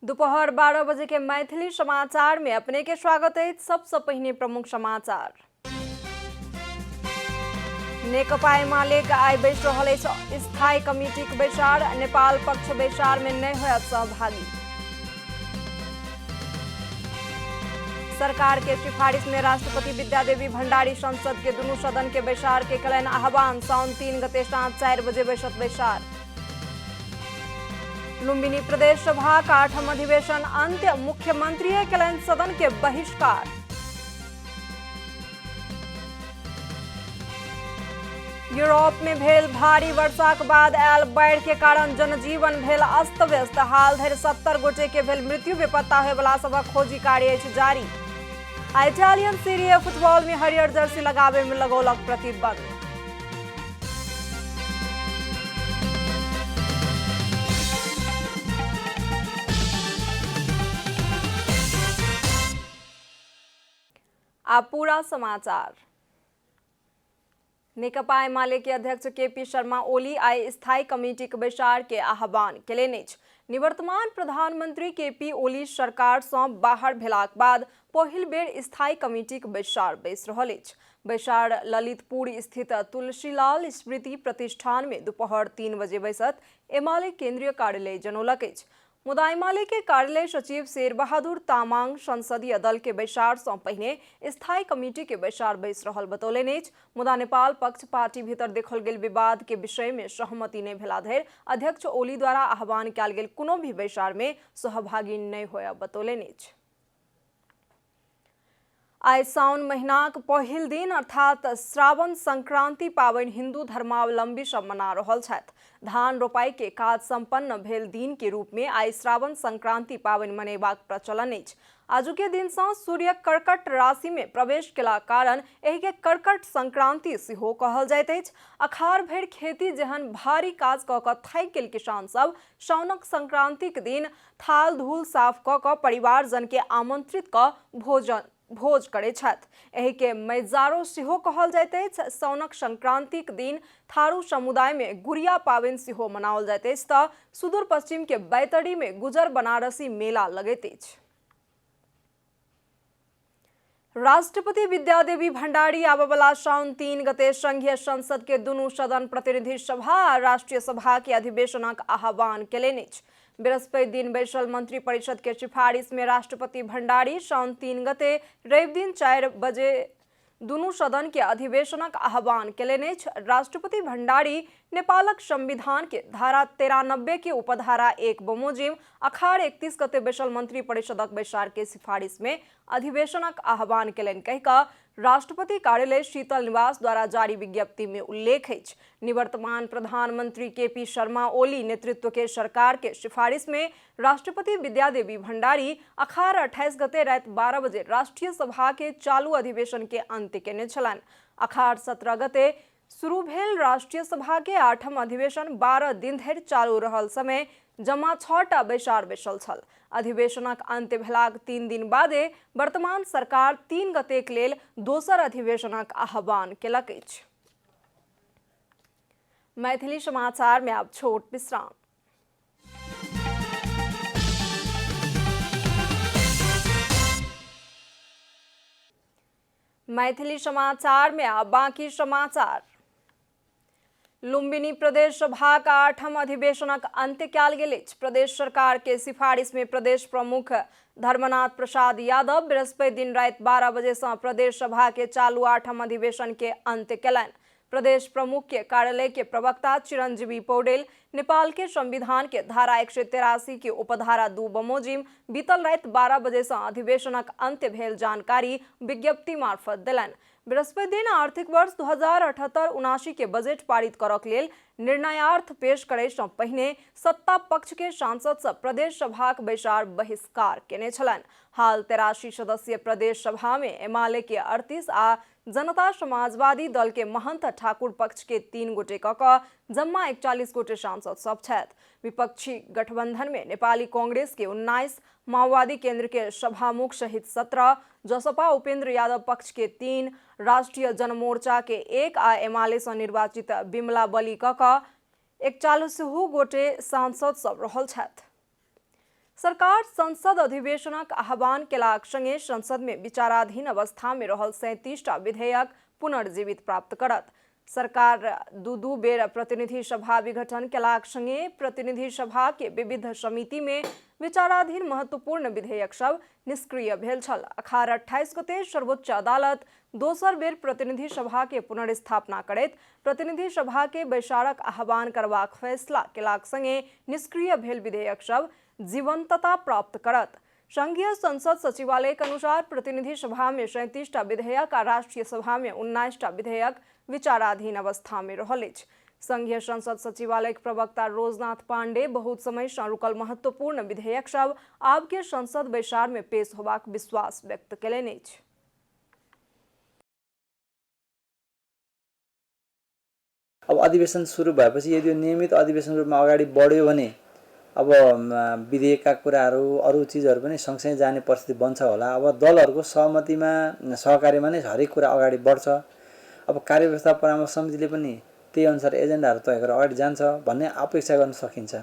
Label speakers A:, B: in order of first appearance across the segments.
A: दोपहर 12 बजे के मैथिली समाचार में अपने के स्वागत है। सबसे पहिने प्रमुख समाचार। नेकपा एमाले आइ बैस रहल अछि स्थायी कमिटी के बैसार। नेपाल पक्ष बैसार में नहीं होयत सहभागी। सरकार के सिफारिश में राष्ट्रपति विद्यादेवी भंडारी संसद के दुनू सदन के बैसार के कलन आह्वान। साउन 3 गते साँझ 4 बजे बैसत बैसार। लुम्बिनी प्रदेश सभा का 8वां अधिवेशन अंत्य। मुख्यमंत्री कलन सदन के बहिष्कार। यूरोप में भेल भारी वर्षा के बाद आयल बाढ़ के कारण जनजीवन भेल अस्त व्यस्त। हाल धरि 70 गोटे के भेल मृत्यु। बेपत्ता होय वाला सबक खोजी कार्य जारी। इटालियन सीरी ए फुटबॉल में हरियर जर्सी लगावे में लगौलक प्रतिबंध। अब पूरा समाचार। नेकपा एमाले के अध्यक्ष केपी शर्मा ओली आई स्थायी कमिटी के बैसार के आह्वान केलनि अछि। निवर्तमान प्रधानमंत्री केपी ओली सरकार से बाहर भेलाक बाद पहिल बेर स्थायी कमिटी के बैसार बैस रहल अछि। बैसार ललितपुर स्थित तुलसीलाल स्मृति प्रतिष्ठान में दोपहर 3 बजे बैसत। एमाले केंद्रीय कार्यालय जनौलक अछि। मुदा एमाले के कार्यालय सचिव शेर बहादुर तामाङ संसदीय दल के बैसार से पहिने स्थायी कमिटी के बैसार बैस रहल बतौलनि अछि। मुदा नेपाल पक्ष पार्टी भीतर देखल गेल विवाद के विषय में सहमति नहीं भेला धरि अध्यक्ष ओली द्वारा आह्वान कयल गेल कोनो भी बैसार में सहभागी नहीं होयब बतौलनि अछि। आई साउन महीनाक पहिल दिन अर्थात श्रावण संक्रांति पावनि हिंदू धर्मावलंबी सब मना रहल छथि। धान रोपाई के काज संपन्न भेल दिन के रूप में आई श्रावण संक्रांति पावनि मनेबाक प्रचलन अछि। आजु के दिन से सूर्य कर्कट राशि में प्रवेश केला कारण एहि के कर्कट संक्रांति सेहो कहल जाइत अछि। अखाड़ भरि खेती जेहन भारी काज क क थाकि गेल किसान सब साउनक संक्रांति के दिन थाल धूल साफ क क परिवार जन के आमंत्रित क भोज करे छथि। एहि के मैजारो सेहो कहल जाइत अछि। साउनक संक्रांति के दिन थारू समुदाय में गुड़िया पावनि सेहो मनाओल जाइत अछि तऽ सुदूर पश्चिम के बैतडी में गुजर बनारसी मेला लगैत अछि। राष्ट्रपति विद्यादेवी भंडारी आबय वाला साउन 3 गते संघीय संसद के दुनू सदन प्रतिनिधि सभा आ राष्ट्रीय सभा के अधिवेशनक आह्वान केलनि अछि। बृहस्पति दिन बैसल मंत्री परिषद के सिफारिश में राष्ट्रपति भंडारी साउन 3 गते रवि दिन 4 बजे दुनू सदन के अधिवेशनक आह्वान केलनि अछि। राष्ट्रपति भंडारी नेपालक संविधान के धारा 93 के उपधारा 1 बमोजिम अखाड़ 31 गते बैसल मंत्री परिषदक बैसार के सिफारिश में अधिवेशनक आह्वान केलनि कहि कऽ राष्ट्रपति कार्यालय शीतल निवास द्वारा जारी विज्ञप्ति में उल्लेख अछि। निवर्तमान प्रधानमंत्री केपी शर्मा ओली नेतृत्व के सरकार के सिफारिश में राष्ट्रपति विद्यादेवी भंडारी अखाड़ 28 गते रात 12 बजे राष्ट्रीय सभा के चालू अधिवेशन के अंत्य केने छलनि। अखाड़ 17 गते शुरू भेल राष्ट्रीय सभा के 8वां अधिवेशन 12 दिन धरि चालू रहल समय जमा 6टा बैसार बैसल छल। अधिवेशनक अंत्य भेलाक 3 दिन बादे वर्तमान सरकार 3 गतेक लेल दोसर अधिवेशनक आह्वान केलक अछि। मैथिली समाचार में आब छोट विश्राम। मैथिली समाचार में आब बाकी समाचार। लुम्बिनी प्रदेश सभा का 8वां अधिवेशनक अंत्य कयल गेल अछि। प्रदेश सरकार के सिफारिश में प्रदेश प्रमुख धर्मनाथ प्रसाद यादव बृहस्पति दिन रात 12 बजे से प्रदेश सभा के चालू 8वां अधिवेशन के अंत्य केलनि। प्रदेश प्रमुख के कार्यालय के प्रवक्ता चिरंजीवी पौडेल नेपाल के संविधान के धारा 183 के उपधारा 2 बमोजिम बीतल रात 12 बजे से अधिवेशनक अंत्य भेल जानकारी विज्ञप्ति मार्फत देलनि। बृहस्पति दिन आर्थिक वर्ष 2078-79 के बजट पारित करक लेल निर्णयार्थ पेश करे से पहिने सत्ता पक्ष के सांसद सब प्रदेश सभाक बैसार बहिष्कार केने छलनि। हाल 83 सदस्यीय प्रदेश सभा में एमाले के 38 आ जनता समाजवादी दल के महंत ठाकुर पक्ष के 3 गोटे क जम्मा 41 गोटे सांसद सब छथि। विपक्षी गठबंधन में नेपाली कांग्रेस के 19, माओवादी केंद्र के सभामुख सहित 17, जसपा उपेंद्र यादव पक्ष के 3, राष्ट्रीय जनमोर्चा के 1 आ एमाले से निर्वाचित बिमला बली क 41 गोटे सांसद सब रहल छथि। सरकार संसद अधिवेशनक आह्वान केलाक संगे संसद में विचाराधीन अवस्था में रहल 37टा विधेयक पुनर्जीवित प्राप्त करत। सरकार दू बेर प्रतिनिधि सभा विघटन केलाक संगे प्रतिनिधि सभा के विविध समिति में विचाराधीन महत्वपूर्ण विधेयक सब निष्क्रिय भेल छल। 28 गते सर्वोच्च अदालत दोसर बेर प्रतिनिधि सभा के पुनर्स्थापना करैत प्रतिनिधि सभा के बैसारक आह्वान करबाक फैसला केलाक संगे निष्क्रिय भेल विधेयक सब जीवंतता प्राप्त करत। संघीय संसद सचिवालय के अनुसार प्रतिनिधि सभा में 37टा विधेयक और राष्ट्रीय सभा में 19टा विधेयक विचाराधीन अवस्था में रहल अछि। संघीय संसद सचिवालय के प्रवक्ता रोजनाथ पांडे बहुत समय से रुकल महत्वपूर्ण विधेयक सब आब के संसद बैसार में पेश होबाक विश्वास व्यक्त केलनि अछि।
B: अब अधिवेशन सुरु भएपछि यदि नियमित अधिवेशन रूपमा अगाडि बढ्यो भने अब विधेयकका कुराहरू अरू चिजहरू पनि सँगसँगै जाने परिस्थिति बन्छ होला। अब दलहरूको सहमतिमा सहकार्यमा नै हरेक कुरा अगाडि बढ्छ। अब कार्यव्यवस्था परामर्श समितिले पनि त्यही अनुसार एजेन्डाहरू तय गरेर अगाडि जान्छ भन्ने अपेक्षा गर्न सकिन्छ।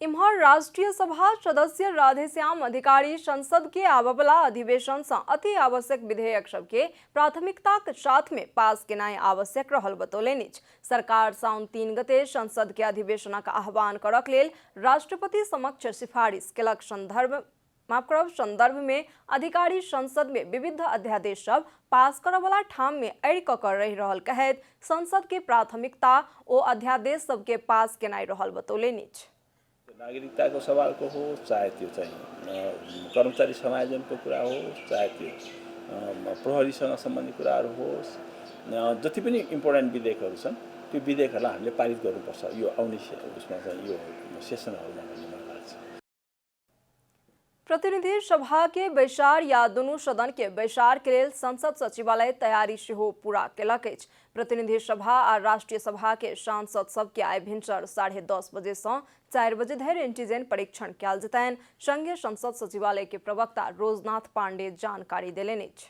A: इम्हर राष्ट्रीय सभा सदस्य राधेश्याम अधिकारी संसद के आबवला अधिवेशन से अति आवश्यक विधेयक सबके प्राथमिकता के साथ में पास केनाई आवश्यक रहल बतौलनि। सरकार साउन 3 गते संसद के अधिवेशनक आह्वान करक लेल राष्ट्रपति समक्ष सिफारिश केलक संदर्भ में अधिकारी संसद में विविध अध्यादेश सब पास करवला ठाम में अड़ कर रही रहल कहैत संसद के प्राथमिकता ओ अध्यादेश सबके पास केनाई रहल बतौलनि।
C: नागरिकताको सवालको हो, चाहे त्यो चाहिँ कर्मचारी समायोजनको कुरा हो, चाहे त्यो प्रहरीसँग सम्बन्धित कुराहरू होस्, जति पनि इम्पोर्टेन्ट विधेयकहरू छन् त्यो विधेयकहरूलाई हामीले पारित गर्नुपर्छ यो आउने उसमा चाहिँ यो सेसनहरूमा भन्ने मलाई लाग्छ।
A: प्रतिनिधि सभा के बैसार या दोनों सदन के बैसार के लिए संसद सचिवालय तैयारी सेहो पूरा केलक अछि। प्रतिनिधि सभा और राष्ट्रीय सभा के सांसद सबके आइ भिनसर 10:30 बजे से 4 बजे धरि एंटीजन परीक्षण कयल जेतनि। संघीय संसद सचिवालय के प्रवक्ता रोजनाथ पांडे जानकारी देलनि अछि।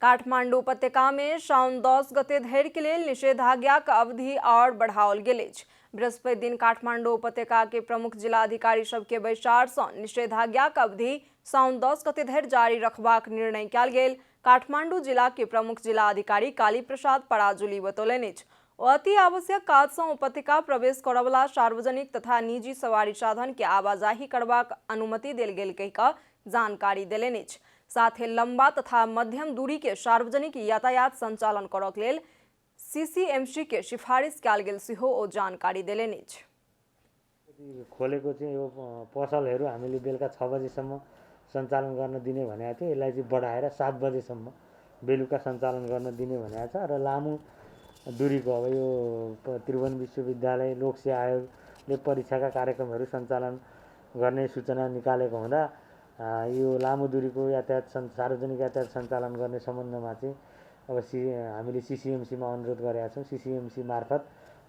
A: काठमांडू उपत्यका में साउन 10 गते धरि के लिए निषेधाज्ञा का अवधि और बढ़ाओल गेल अछि। बृहस्पति दिन काठमांडू उपत्यका के प्रमुख जिलाधिकारी सबके बैसार से निषेधाज्ञा का अवधि साउन 10 गते धरि जारी रखबाक निर्णय कयल गेल। काठमांडू जिला के प्रमुख जिलाधिकारी काली प्रसाद पराजुली बतौलनि अछि। अति आवश्यक काज से उपत्यका प्रवेश करवला सार्वजनिक तथा निजी सवारी साधन के आवाजाही करबाक अनुमति देल गेल कहिकऽ जानकारी देलनि अछि। साथ ही लंबा तथा मध्यम दूरी के सार्वजनिक यातायात संचालन करक लेल सीसीएमसी के सिफारिश कयल गेल सेहो ओ जानकारी देलनि अछि।
D: खोलेको चाहिँ यो पसलहरू हामीले बेलुका 6 बजेसम्म सञ्चालन गर्न दिने भनेको थियो। यसलाई चाहिँ बढाएर 7 बजेसम्म बेलुका सञ्चालन गर्न दिने भनेको छ र लामो दूरीको अब यो त्रिभुवन विश्वविद्यालय लोकसेवा आयोगले परीक्षाका कार्यक्रमहरू सञ्चालन गर्ने सूचना निकालेको हुँदा यो लामो दूरीको यातायात सार्वजनिक यातायात सञ्चालन गर्ने सम्बन्धमा चाहिँ अब हामीले सीसीएमसीमा अनुरोध गरेका छौँ। सीसीएमसी मार्फत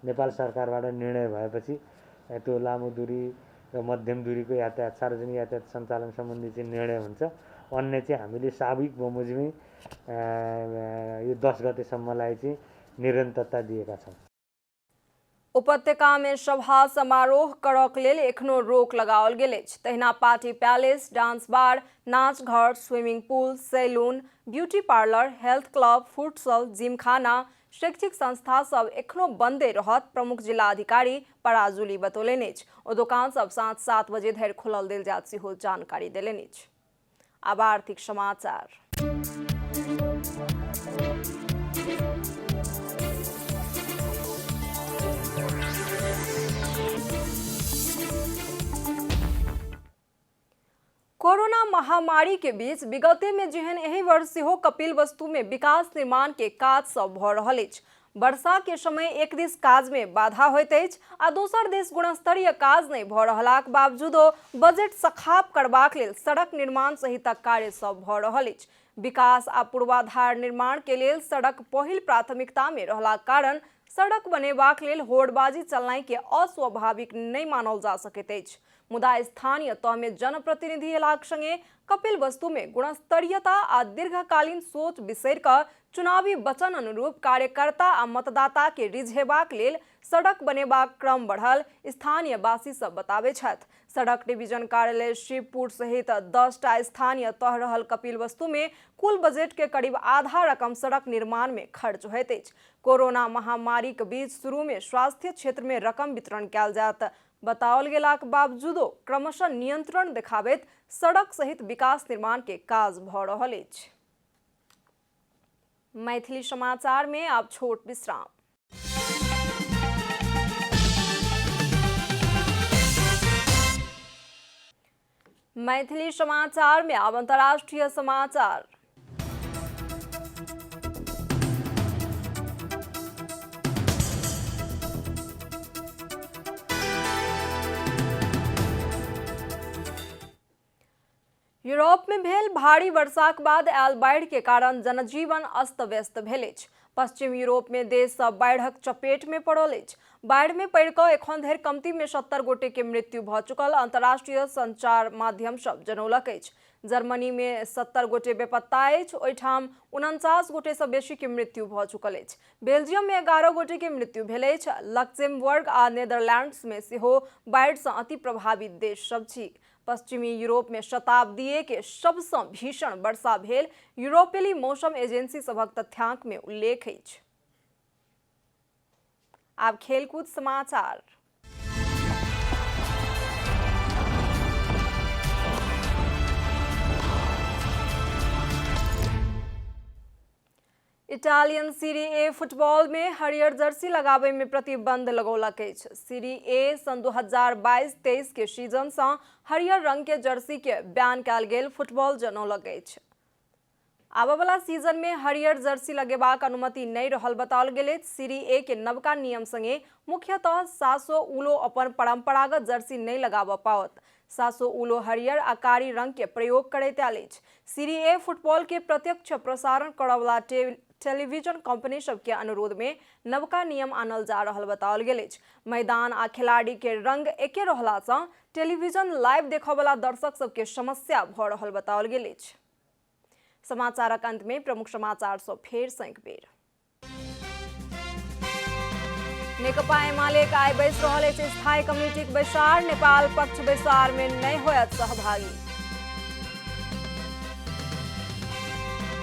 D: नेपाल सरकारबाट निर्णय भएपछि त्यो लामो दूरी र मध्यम दूरीको यातायात सार्वजनिक यातायात सञ्चालन सम्बन्धी चाहिँ निर्णय हुन्छ। अन्य चाहिँ हामीले साविक बमोजिमै यो 10 गतेसम्मलाई चाहिँ निरन्तरता दिएका छौँ।
A: उपत्यका में सभा समारोह करक लेल एखनो रोक लगाओल गेल अछि। तहिना पार्टी पैलेस, डांस बार, नाच घर, swimming pool, saloon, beauty parlour, health club, futsal, gymkhana, शैक्षिक संस्था सब एखनो बंदे रहत प्रमुख जिलाधिकारी पराजुली बतौलनि अछि। ओ दुकान सब साँझ 7 बजे धरि खोलल देल जायत सेहो जानकारी देलनि अछि। आब आर्थिक समाचार। कोरोना महामारी के बीच विगते में जेहन एहि वर्ष सेहो कपिल वस्तु में विकास निर्माण के काज सब भ रहल अछि। वर्षा के समय एक दिस काज में बाधा होइत अछि आ दोसर दिस गुणस्तरीय काज नहीं भ रहलाक बावजूदो बजट सखाप करबाक लेल सड़क निर्माण सहितक कार्य सब भ रहल अछि। विकास आ पूर्वाधार निर्माण के लेल सड़क पहिल प्राथमिकता में रहलाक कारण सड़क बनेबाक लेल होड़बाजी चलनाई के अस्वाभाविक नहीं मानल जा सकैत अछि। मुदा स्थानीय तह में जनप्रतिनिधि हेलाक संगे कपिल वस्तु में गुणस्तरीयता आ दीर्घकालीन सोच बिसरि कऽ चुनावी वचन अनुरूप कार्यकर्ता आ मतदाता के रिझेबाक लेल सड़क बनेबाक क्रम बढ़ल स्थानीय वासी सब बताबै छथि। सड़क डिवीजन कार्यालय शिवपुर सहित 10टा स्थानीय तह रहल कपिल वस्तु में कुल बजट के करीब आधा रकम सड़क निर्माण में खर्च होइत अछि। कोरोना महामारी के बीच शुरू में स्वास्थ्य क्षेत्र में रकम वितरण कयल जात बताओल गेलाक बावजूदो क्रमशः नियंत्रण देखाबैत सड़क सहित विकास निर्माण के काज भऽ रहल अछि। मैथिली समाचार में अब छोट विश्राम। मैथिली समाचार में अब अंतर्राष्ट्रीय समाचार। यूरोप में भेल भारी वर्षाक बाद आयल बाढ़ि के कारण जनजीवन अस्त व्यस्त भेल अछि। पश्चिम यूरोप में देश सब बाढ़िक चपेट में पड़ल अछि। बाढ़ि में पड़ि कऽ एखन धरि कमती में 70 गोटे के मृत्यु भऽ चुकल अंतर्राष्ट्रीय संचार माध्यम सब जनौलक अछि। जर्मनी में 70 गोटे बेपत्ता अछि, ओहिठाम 49 गोटे सँ बेसी के मृत्यु भऽ चुकल अछि। बेल्जियम में 11 गोटे के मृत्यु भेल अछि। लक्सेमबर्ग आ नेदरलैंड्स में सेहो बाढ़ि सँ अति प्रभावित देश सब छी। पश्चिमी यूरोप में शताब्दी के सबसँ भीषण वर्षा भेल यूरोपीय मौसम एजेंसी सभक तथ्यांक में उल्लेख अछि। आब खेलकूद समाचार। इटालियन सीरी ए फुटबॉल में हरियर जर्सी लगाबे में प्रतिबंध लगौलक अछि। सीरी ए सन 2022-23 के सीजन से हरियर रंग के जर्सी के बैन कयल गेल फुटबॉल जनौलक अछि। आबय वाला सीजन में हरियर जर्सी लगेबाक अनुमति नहीं रहल बताओल गेल अछि। सीरी ए के नवका नियम संगे मुख्यतः सासोउलो अपन परंपरागत जर्सी नहीं लगाबऽ पाओत। सासोउलो हरियर आ कारी रंग के प्रयोग करैत आयल अछि। सीरी ए फुटबॉल के प्रत्यक्ष प्रसारण करय वाला टेलीविजन कंपनी सब के अनुरोध में नवका नियम आनल जा रहल बताओल गेल अछि। मैदान आ खिलाड़ी के रंग एके रहला सँ टेलीविजन लाइव देखऽ वाला दर्शक सब के समस्या भऽ रहल बताओल गेल अछि। समाचारक अंत में प्रमुख समाचार सब फेर सँ एक बेर। नेकपा एमाले आइ बैस रहल अछि स्थायी कमिटीक बैसार। नेपाल पक्ष बैसार में नहीं होयत सहभागी।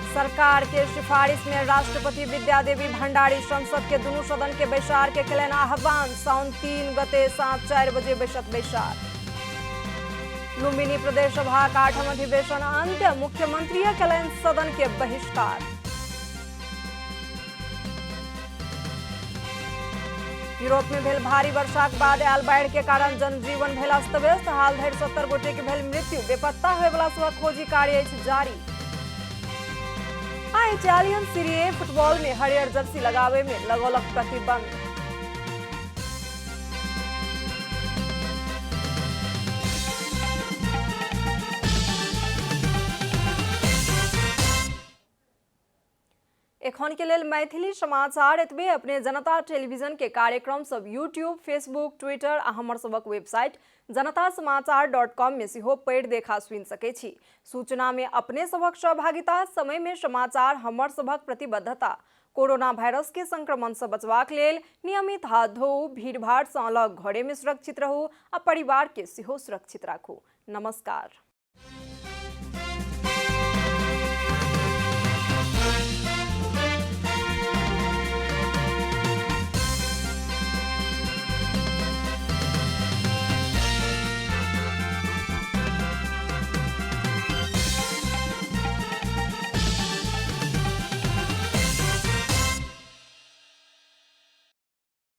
A: सरकार के सिफारिश में राष्ट्रपति विद्यादेवी भंडारी संसद के दुनू सदन के बैसार के केलनि आह्वान। साउन 3 गते साँझ 4 बजे बैसत बैसार। लुम्बिनी प्रदेश सभा का 8म अधिवेशन अंत्य। मुख्यमंत्री केलनि सदन के बहिष्कार। यूरोप में भेल भारी वर्षा के बाद आयल बाढ़ि के कारण जनजीवन भेल अस्त व्यस्त। हाल धरि 70 गोटे के भेल मृत्यु। बेपत्ता होय वाला सभक खोजी कार्य अछि जारी। इटालियन सीरी ए फुटबॉल में हरियर जर्सी लगावे में लगौलक प्रतिबंध। एखन के लेल मैथिली समाचार एतबे। अपने जनता टेलीविजन के कार्यक्रम सब यूट्यूब, फेसबुक, ट्विटर आ हमर सबक वेबसाइट जनतासमाचार.com में सेहो पढ़ि देखा सुनि सकै छी। सूचना में अपने सबक सहभागिता, समय में समाचार हमर सबक प्रतिबद्धता। कोरोना वायरस के संक्रमण से बचबाक लेल नियमित हाथ धोऊ, भीड़ भाड़ से अलग घरे में सुरक्षित रहू आ परिवार के सेहो सुरक्षित राखू। नमस्कार।